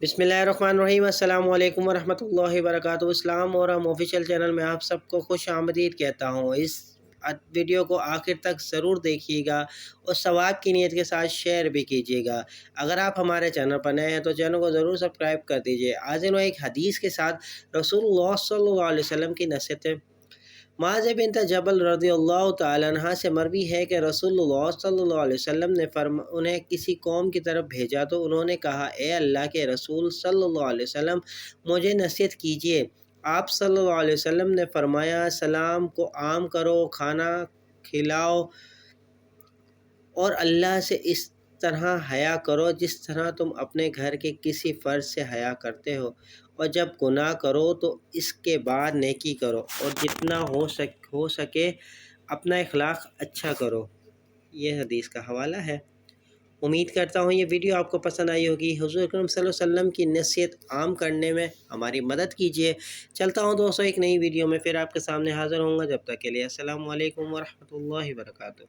بسم اللہ الرحمن الرحیم۔ السلام علیکم ورحمۃ اللہ وبرکاتہ۔ اسلام اور ہم آفیشیل چینل میں آپ سب کو خوش آمدید کہتا ہوں۔ اس ویڈیو کو آخر تک ضرور دیکھیے گا اور ثواب کی نیت کے ساتھ شیئر بھی کیجیے گا۔ اگر آپ ہمارے چینل پر نئے ہیں تو چینل کو ضرور سبسکرائب کر دیجیے۔ آج ایک حدیث کے ساتھ رسول اللہ صلی اللہ علیہ وسلم کی نصیحتیں۔ معاذ بنت جبل رضی اللہ تعالیٰ عنہ سے مروی ہے کہ رسول اللہ صلی اللہ علیہ وسلم نے انہیں کسی قوم کی طرف بھیجا تو انہوں نے کہا، اے اللہ کے رسول صلی اللہ علیہ وسلم، مجھے نصیحت کیجیے۔ آپ صلی اللہ علیہ وسلم نے فرمایا، سلام کو عام کرو، کھانا کھلاؤ اور اللہ سے اس طرح حیا کرو جس طرح تم اپنے گھر کے کسی فرد سے حیا کرتے ہو، اور جب گناہ کرو تو اس کے بعد نیکی کرو، اور جتنا ہو سکے اپنا اخلاق اچھا کرو۔ یہ حدیث کا حوالہ ہے۔ امید کرتا ہوں یہ ویڈیو آپ کو پسند آئی ہوگی۔ حضور اکرم صلی اللہ علیہ وسلم کی نصیحت عام کرنے میں ہماری مدد کیجیے۔ چلتا ہوں دوستوں، ایک نئی ویڈیو میں پھر آپ کے سامنے حاضر ہوں گا۔ جب تک کے لیے السلام علیکم ورحمۃ اللہ وبرکاتہ۔